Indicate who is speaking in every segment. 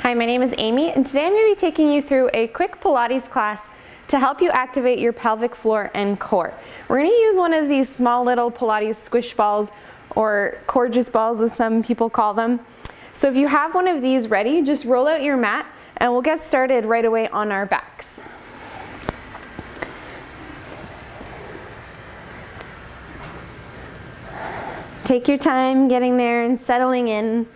Speaker 1: Hi, my name is Amy, and today I'm going to be taking you through a quick Pilates class to help you activate your pelvic floor and core. We're going to use one of these small little Pilates squish balls, or gorgeous balls as some people call them. So if you have one of these ready, just roll out your mat and we'll get started right away on our backs. Take your time getting there and settling in.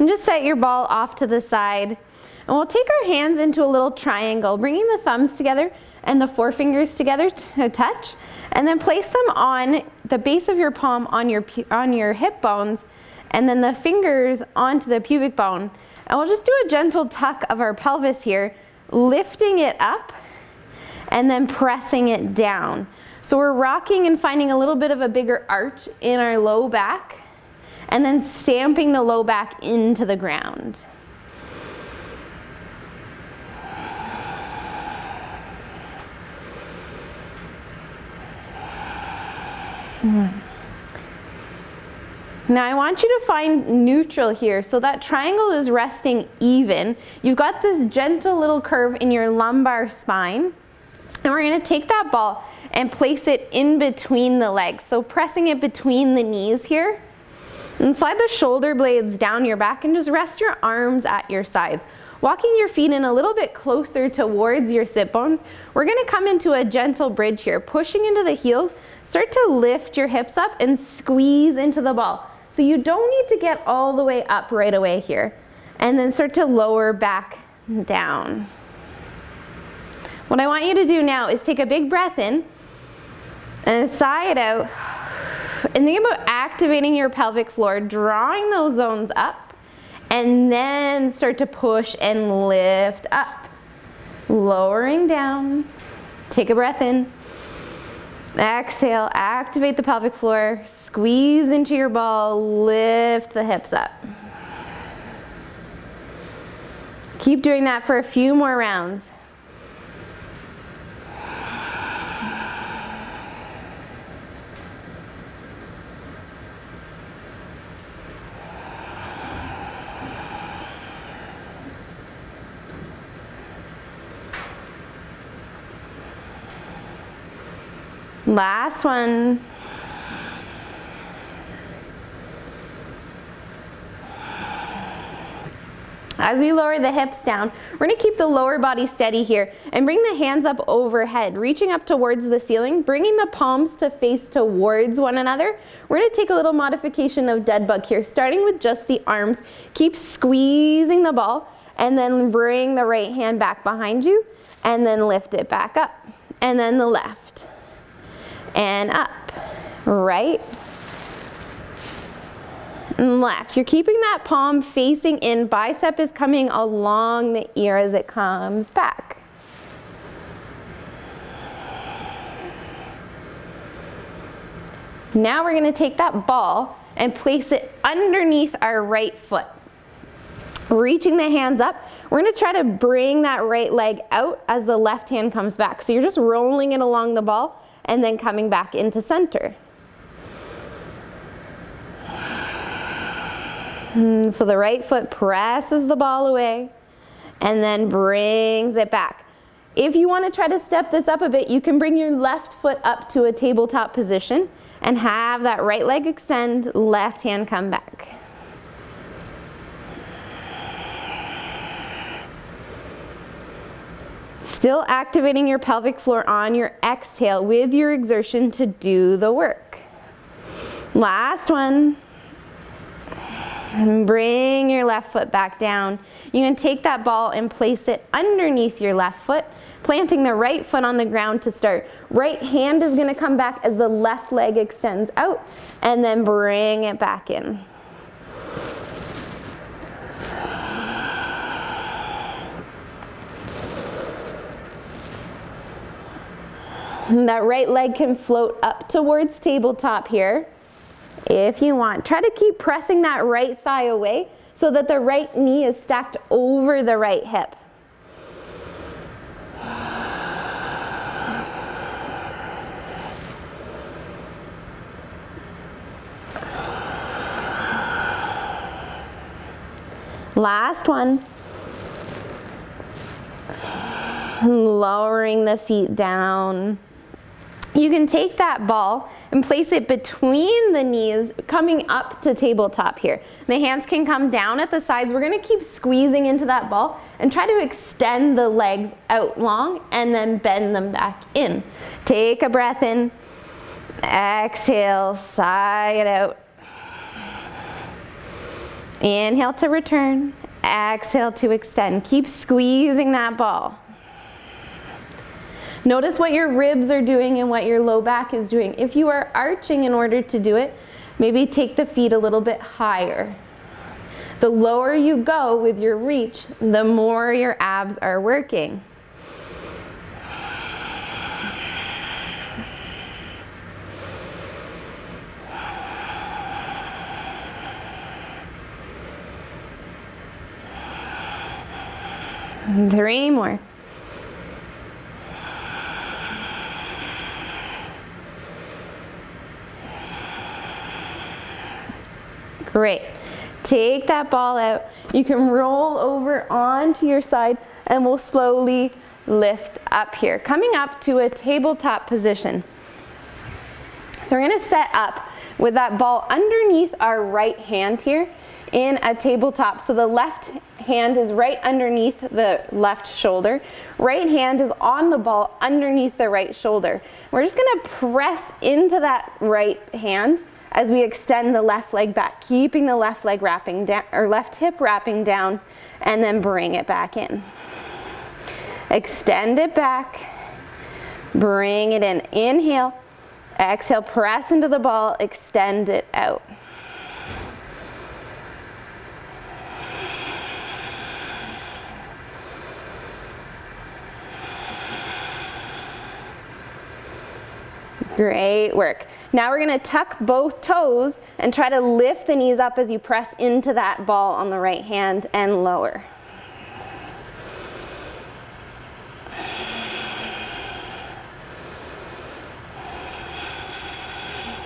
Speaker 1: And just set your ball off to the side. And we'll take our hands into a little triangle, bringing the thumbs together and the forefingers together to touch. And then place them on the base of your palm on your hip bones, and then the fingers onto the pubic bone. And we'll just do a gentle tuck of our pelvis here, lifting it up and then pressing it down. So we're rocking and finding a little bit of a bigger arch in our low back, and then stamping the low back into the ground. Now I want you to find neutral here, so that triangle is resting even. You've got this gentle little curve in your lumbar spine, and we're going to take that ball and place it in between the legs, so pressing it between the knees here. And slide the shoulder blades down your back and just rest your arms at your sides. Walking your feet in a little bit closer towards your sit bones, we're going to come into a gentle bridge here, pushing into the heels. Start to lift your hips up and squeeze into the ball. So you don't need to get all the way up right away here. And then start to lower back down. What I want you to do now is take a big breath in and sigh it out. And think about activating your pelvic floor, drawing those zones up, and then start to push and lift up. Lowering down. Take a breath in. Exhale, activate the pelvic floor, squeeze into your ball, lift the hips up. Keep doing that for a few more rounds. Last one. As we lower the hips down, we're going to keep the lower body steady here and bring the hands up overhead, reaching up towards the ceiling, bringing the palms to face towards one another. We're going to take a little modification of dead bug here, starting with just the arms. Keep squeezing the ball and then bring the right hand back behind you and then lift it back up. And then the left. And up, right, and left. You're keeping that palm facing in, bicep is coming along the ear as it comes back. Now we're going to take that ball and place it underneath our right foot. Reaching the hands up, we're going to try to bring that right leg out as the left hand comes back. So you're just rolling it along the ball and then coming back into center. So the right foot presses the ball away and then brings it back. If you want to try to step this up a bit, you can bring your left foot up to a tabletop position and have that right leg extend, left hand come back. Still activating your pelvic floor on your exhale with your exertion to do the work. Last one. And bring your left foot back down. You can take that ball and place it underneath your left foot, planting the right foot on the ground to start. Right hand is going to come back as the left leg extends out, and then bring it back in. That right leg can float up towards tabletop here if you want. Try to keep pressing that right thigh away so that the right knee is stacked over the right hip. Last one. Lowering the feet down. You can take that ball and place it between the knees, coming up to tabletop here. The hands can come down at the sides. We're gonna keep squeezing into that ball and try to extend the legs out long and then bend them back in. Take a breath in, exhale, sigh it out. Inhale to return, exhale to extend. Keep squeezing that ball. Notice what your ribs are doing and what your low back is doing. If you are arching in order to do it, maybe take the feet a little bit higher. The lower you go with your reach, the more your abs are working. Three more. Great. Take that ball out. You can roll over onto your side and we'll slowly lift up here, coming up to a tabletop position. So we're going to set up with that ball underneath our right hand here in a tabletop. So the left hand is right underneath the left shoulder. Right hand is on the ball underneath the right shoulder. We're just going to press into that right hand as we extend the left leg back, keeping the left leg wrapping down, or left hip wrapping down, and then bring it back in. Extend it back, bring it in. Inhale, exhale, press into the ball, extend it out. Great work. Now we're going to tuck both toes and try to lift the knees up as you press into that ball on the right hand and lower.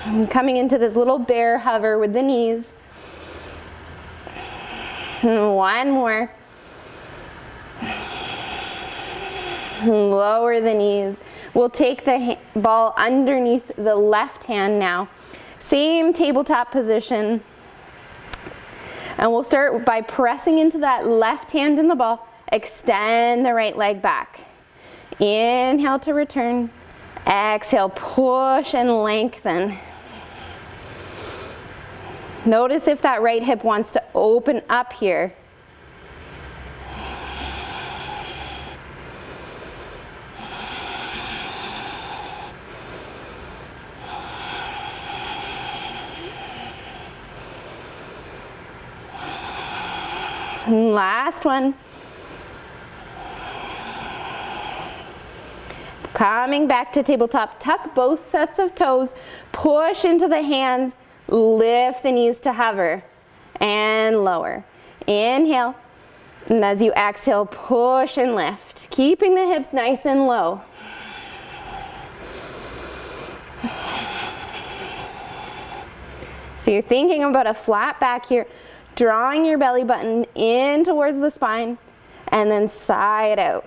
Speaker 1: And coming into this little bear hover with the knees. And one more. Lower the knees. We'll take the ball underneath the left hand now. Same tabletop position. And we'll start by pressing into that left hand in the ball. Extend the right leg back. Inhale to return. Exhale, push and lengthen. Notice if that right hip wants to open up here. Last one. Coming back to tabletop, tuck both sets of toes, push into the hands, lift the knees to hover, and lower. Inhale, and as you exhale, push and lift, keeping the hips nice and low. So you're thinking about a flat back here, drawing your belly button in towards the spine, and then sigh it out.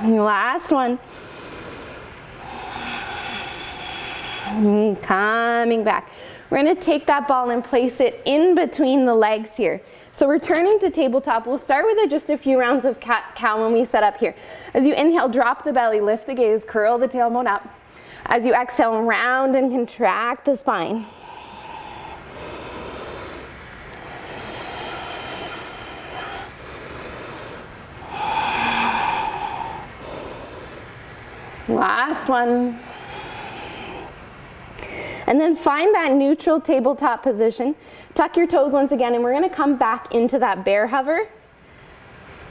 Speaker 1: Last one. Coming back. We're going to take that ball and place it in between the legs here. So returning to tabletop, we'll start with just a few rounds of cat-cow when we set up here. As you inhale, drop the belly, lift the gaze, curl the tailbone up. As you exhale, round and contract the spine. Last one. And then find that neutral tabletop position. Tuck your toes once again, and we're going to come back into that bear hover.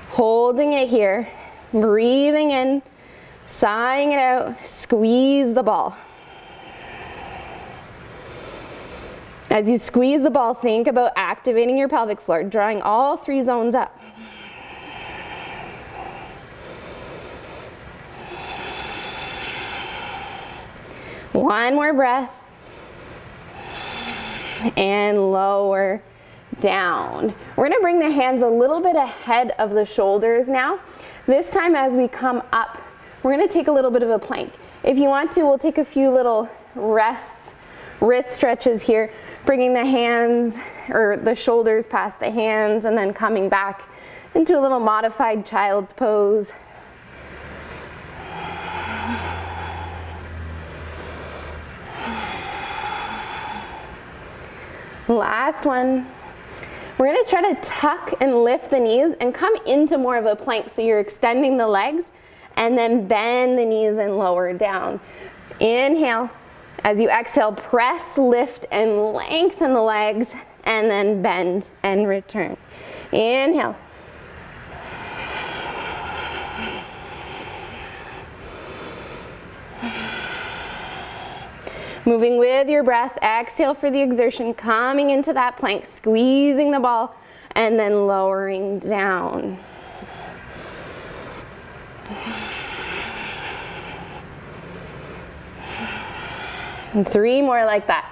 Speaker 1: Holding it here, breathing in, sighing it out, squeeze the ball. As you squeeze the ball, think about activating your pelvic floor, drawing all three zones up. One more breath. And lower down. We're gonna bring the hands a little bit ahead of the shoulders now. This time as we come up, we're gonna take a little bit of a plank. If you want to, we'll take a few little wrist stretches here, bringing the hands or the shoulders past the hands and then coming back into a little modified child's pose. Last one. We're gonna try to tuck and lift the knees and come into more of a plank. So you're extending the legs and then bend the knees and lower down. Inhale. As you exhale, press, lift, and lengthen the legs and then bend and return. Inhale. Moving with your breath, exhale for the exertion, coming into that plank, squeezing the ball, and then lowering down. And 3 more like that.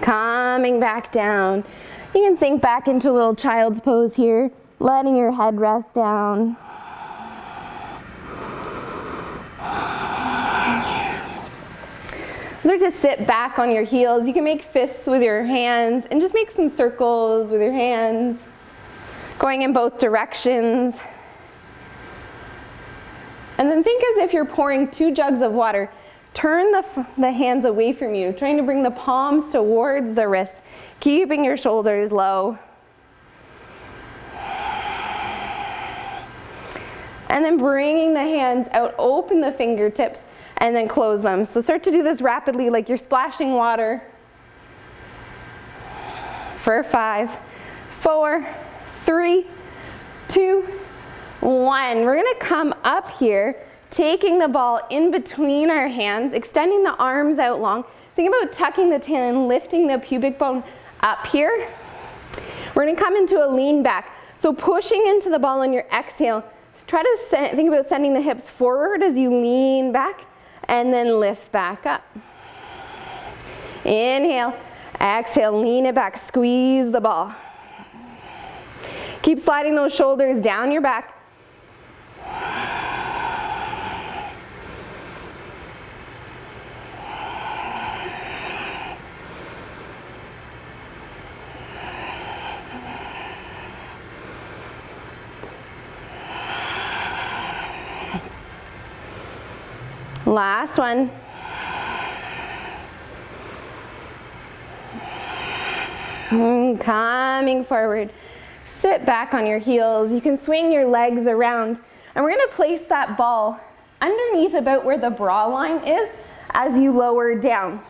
Speaker 1: Coming back down. You can sink back into a little child's pose here, letting your head rest down. Start to sit back on your heels. You can make fists with your hands and just make some circles with your hands, going in both directions. And then think as if you're pouring 2 jugs of water. Turn the hands away from you, trying to bring the palms towards the wrists, keeping your shoulders low. And then bringing the hands out, open the fingertips, and then close them. So start to do this rapidly like you're splashing water. For 5, 4, 3, 2, 1. We're gonna come up here, taking the ball in between our hands, extending the arms out long. Think about tucking the tail and lifting the pubic bone up here. We're gonna come into a lean back. So pushing into the ball on your exhale, try to think about sending the hips forward as you lean back and then lift back up. Inhale, exhale, lean it back, squeeze the ball. Keep sliding those shoulders down your back. Last one. Coming forward. Sit back on your heels. You can swing your legs around. And we're going to place that ball underneath about where the bra line is as you lower down.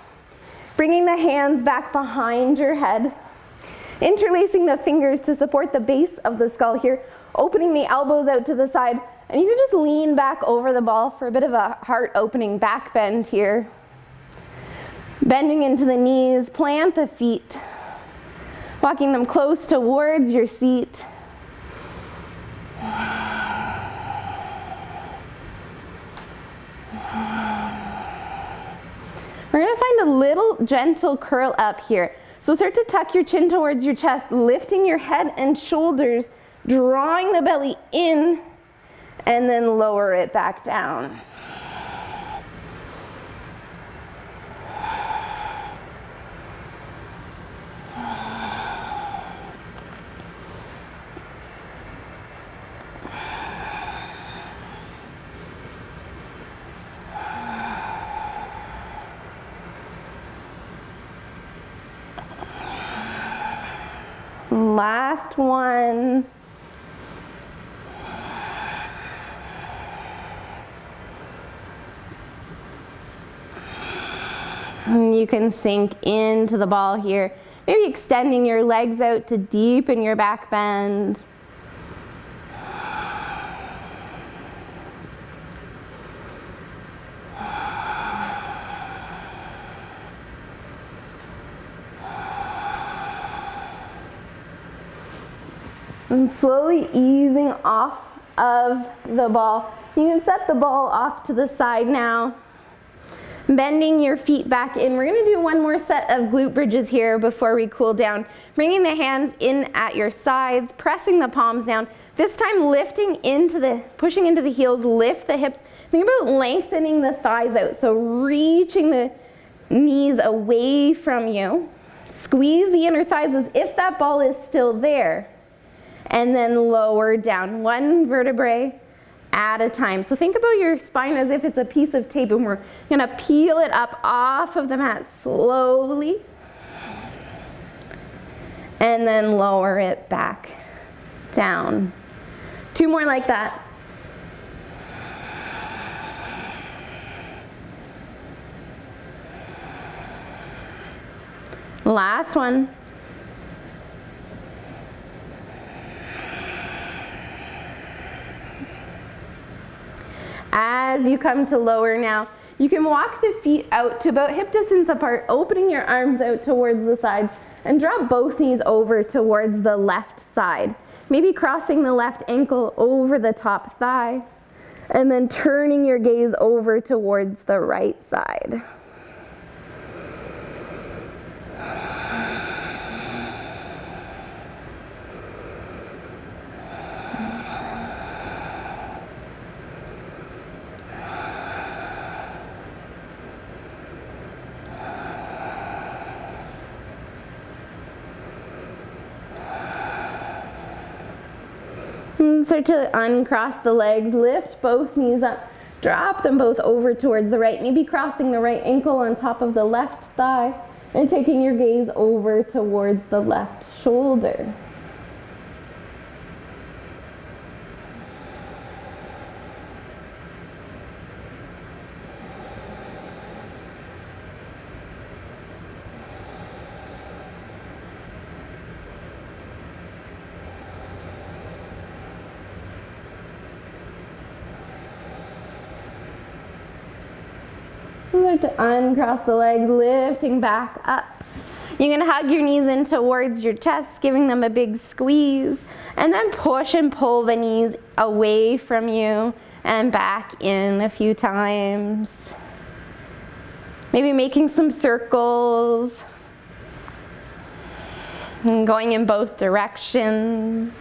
Speaker 1: Bringing the hands back behind your head. Interlacing the fingers to support the base of the skull here. Opening the elbows out to the side. And you can just lean back over the ball for a bit of a heart opening back bend here. Bending into the knees, plant the feet. Walking them close towards your seat. We're going to find a little gentle curl up here. So start to tuck your chin towards your chest, lifting your head and shoulders, drawing the belly in, and then lower it back down. Last one. And you can sink into the ball here. Maybe extending your legs out to deepen your back bend. And slowly easing off of the ball. You can set the ball off to the side now. Bending your feet back in. We're gonna do one more set of glute bridges here before we cool down. Bringing the hands in at your sides, pressing the palms down. This time lifting pushing into the heels, lift the hips. Think about lengthening the thighs out. So reaching the knees away from you. Squeeze the inner thighs as if that ball is still there. And then lower down, one vertebrae at a time. So think about your spine as if it's a piece of tape, and we're gonna peel it up off of the mat slowly. And then lower it back down. 2 more like that. Last one. As you come to lower now, you can walk the feet out to about hip distance apart, opening your arms out towards the sides, and drop both knees over towards the left side. Maybe crossing the left ankle over the top thigh, and then turning your gaze over towards the right side. And start to uncross the legs, lift both knees up, drop them both over towards the right, maybe crossing the right ankle on top of the left thigh, and taking your gaze over towards the left shoulder. Start to uncross the legs, lifting back up. You're gonna hug your knees in towards your chest, giving them a big squeeze, and then push and pull the knees away from you and back in a few times. Maybe making some circles and going in both directions.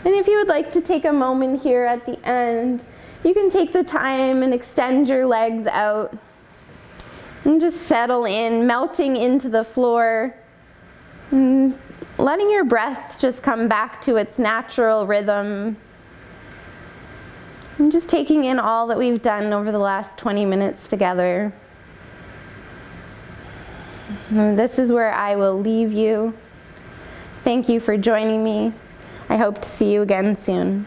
Speaker 1: And if you would like to take a moment here at the end, you can take the time and extend your legs out and just settle in, melting into the floor, and letting your breath just come back to its natural rhythm. And just taking in all that we've done over the last 20 minutes together. And this is where I will leave you. Thank you for joining me. I hope to see you again soon.